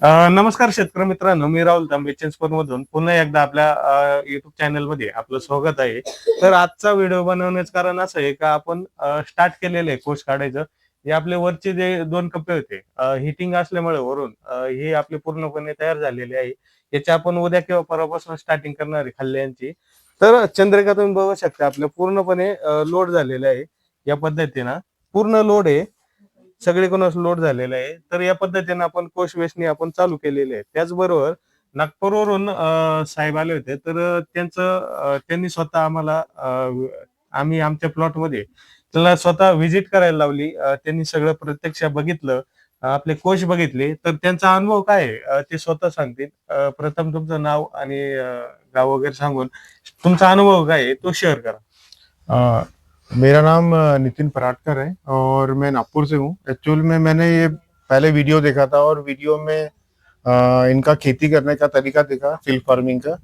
नमस्कार शेतकरी मित्रांनो, मी राहुल तांबे चिंचवड मधून पुन्हा एकदा आपल्या युट्यूब चॅनल मध्ये आपलं स्वागत आहे. तर आजचा व्हिडिओ बनवण्याचं कारण असं आहे का आपण स्टार्ट केलेलं आहे कोष काढायचं. हे आपले वरचे जे दोन कप्पे होते हिटिंग असल्यामुळे वरून हे आपले पूर्णपणे तयार झालेले आहे. याची आपण उद्या किंवा परवापासून स्टार्टिंग करणार आहे खाल्ल्यांची. तर चंद्रिका तुम्ही बघू शकता आपलं पूर्णपणे लोड झालेलं आहे. या पद्धतीनं पूर्ण लोड आहे. सगळीकडूनच लोड झालेला आहे. तर या पद्धतीने आपण कोश वेचणी आपण चालू केलेली आहे. त्याचबरोबर नागपूरवरून साहेब आले होते. तर त्यांनी स्वतः आम्हाला आम्ही आमच्या प्लॉटमध्ये त्याला स्वतः व्हिजिट करायला लावली. त्यांनी सगळं प्रत्यक्ष बघितलं. आपले कोश बघितले. तर त्यांचा अनुभव काय आहे ते स्वतः सांगतील. प्रथम तुमचं नाव आणि गाव वगैरे सांगून तुमचा अनुभव काय आहे तो शेअर करा. मेरा नाम नितिन पराटकर है और मैं नागपुर से हूँ। एक्चुअल में मैंने ये पहले वीडियो देखा था और वीडियो में इनका खेती करने का तरीका देखा, सिल्क फार्मिंग का,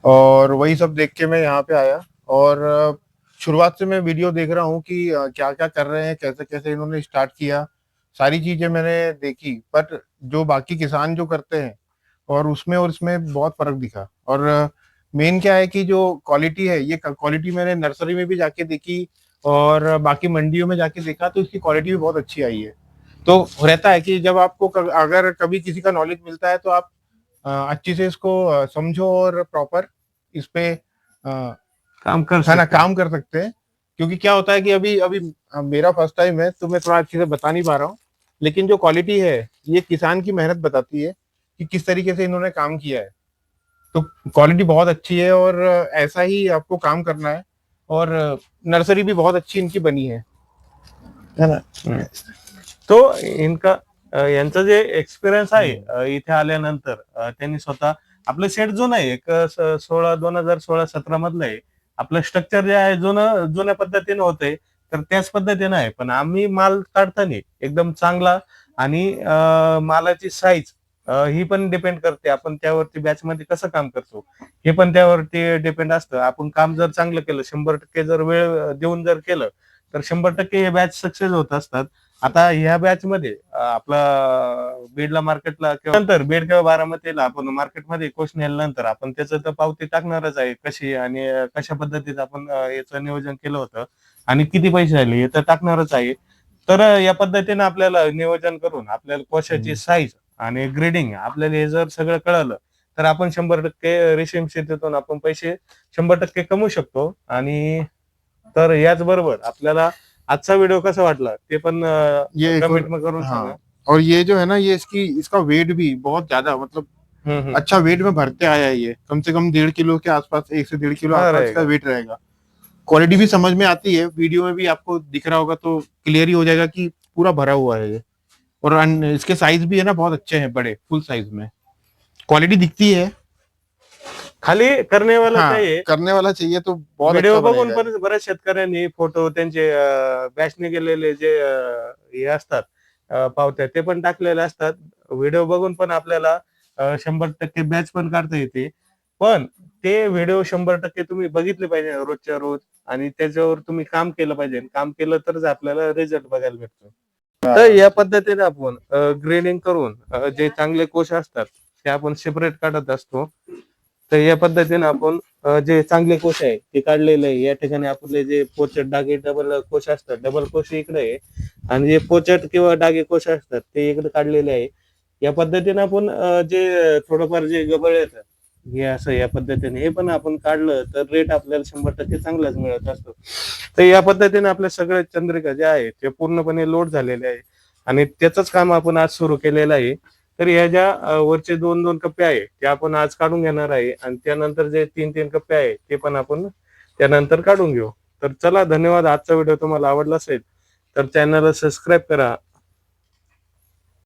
और वही सब देख के मैं यहाँ पे आया। और शुरुआत से मैं वीडियो देख रहा हूँ कि क्या क्या कर रहे हैं, कैसे कैसे इन्होंने स्टार्ट किया, सारी चीजें मैंने देखी। बट जो बाकी किसान जो करते हैं और इसमें बहुत फर्क दिखा। और मेन क्या है कि जो क्वालिटी है, ये क्वालिटी मैंने नर्सरी में भी जाके देखी और बाकी मंडियों में जाके देखा, तो इसकी क्वालिटी भी बहुत अच्छी आई है। तो रहता है कि जब आपको अगर कभी किसी का नॉलेज मिलता है तो आप अच्छी से इसको समझो और प्रॉपर इस पे काम कर है ना, काम कर सकते हैं। क्योंकि क्या होता है कि अभी अभी मेरा फर्स्ट टाइम है तो मैं थोड़ा अच्छे से बता नहीं पा रहा हूँ, लेकिन जो क्वालिटी है ये किसान की मेहनत बताती है कि किस तरीके से इन्होंने काम किया है। तो क्वालिटी बहुत अच्छी है और ऐसा ही आपको काम करना है। और नर्सरी भी बहुत अच्छी इनकी बनी है ना। तो इनका यांचा जे एक्सपिरियन्स आहे इथे आल्यानंतर त्यांनी स्वतः आपलं सेट जुनं आहे एक 2016-17 मधलं आहे. आपलं स्ट्रक्चर जे आहे जुन्या पद्धतीने होतंय तर त्याच पद्धतीने आहे. पण आम्ही माल काढताना एकदम चांगला आणि मालाची साईज ही पण डिपेंड करते. आपण त्यावरती बॅच मध्ये कसं काम करतो हे पण त्यावरती डिपेंड असतं. आपण काम जर चांगलं केलं 100% जर वेळ देऊन जर केलं तर 100% हे बॅच सक्सेस होत असतात. आता ह्या बॅच मध्ये आपला बीडला मार्केटला किंवा नंतर बीड किंवा बारामतीला आपण मार्केटमध्ये कोश नेल्यानंतर आपण त्याचं तर पावती टाकणारच आहे कशी आणि कशा पद्धतीत आपण याचं नियोजन केलं होतं आणि किती पैसे आले हे तर टाकणारच आहे. तर या पद्धतीने आपल्याला नियोजन करून आपल्याला कोशाची साईज आणि ग्रेडिंग आपल्याला हे जर सगळं कळलं तर आपण 100% रेशीम शेतीतून आपण पैसे 100% कमवू शकतो. आणि तर याचबरोबर आपल्याला आजचा व्हिडिओ कसा वाटला ते पण ये कमेंट में करून सांगा. हाँ, और ये जो है ना, ये इसका वेट भी बहुत ज्यादा, मतलब अच्छा वेट में भरते आया है। ये कम से कम 1.5 किलो के आसपास, 1 से 1.5 किलो हाँ, आसपास रहेगा। का वेट रहेगा। क्वालिटी भी समझ में आती है, वीडियो में भी आपको दिख रहा होगा तो क्लियर ही हो जाएगा कि पूरा भरा हुआ है ये। और इसके साइज भी है ना बहुत अच्छे हैं, बड़े फुल साइज में। क्वालिटी दिखती है, खाली करने वाला हाँ, चाहिए. करने वाला चाहिए तो बहुत व्हिडिओ अच्छा बघून बनेगा। पण बऱ्याच शेतकऱ्यांनी फोटो त्यांचे बॅचने गेलेले जे हे असतात पावत्या ते पण टाकलेले असतात. व्हिडिओ बघून पण आपल्याला 100% बॅच पण काढता येते. पण ते व्हिडिओ 100% तुम्ही बघितले पाहिजे रोजच्या रोज आणि त्याच्यावर तुम्ही काम केलं पाहिजे. काम केलं तरच आपल्याला रिझल्ट बघायला भेटतो. तर या पद्धतीने आपण ग्रेडिंग करून जे चांगले कोश असतात ते आपण सेपरेट काढत असतो. तर या पद्धतीने आपण जे चांगले कोश आहे ते काढलेले आहे. या ठिकाणी आपले जे पोचट डागे डबल कोश असतात, डबल कोश इकडे आहे आणि जे पोचट किंवा डागे कोश असतात ते इकडे काढलेले आहे. या पद्धतीने आपण जे थोडंफार जे गबळ येतात हे असं या पद्धतीने हे पण आपण काढलं तर रेट आपल्याला 100% चांगलाच मिळत असतो. तर या पद्धतीने आपल्या सगळे चंद्रिका जे आहे ते पूर्णपणे लोड झालेले आहे आणि त्याचंच काम आपण आज सुरू केलेलं आहे. तर या ज्या वरचे 2-2 कप्पे आहे ते आपण आज काढून घेणार आहे आणि त्यानंतर जे 3-3 कप्पे आहे ते पण आपण त्यानंतर काढून घेऊ. तर चला धन्यवाद. आजचा व्हिडिओ तुम्हाला आवडला असेल तर चॅनलला सबस्क्राईब करा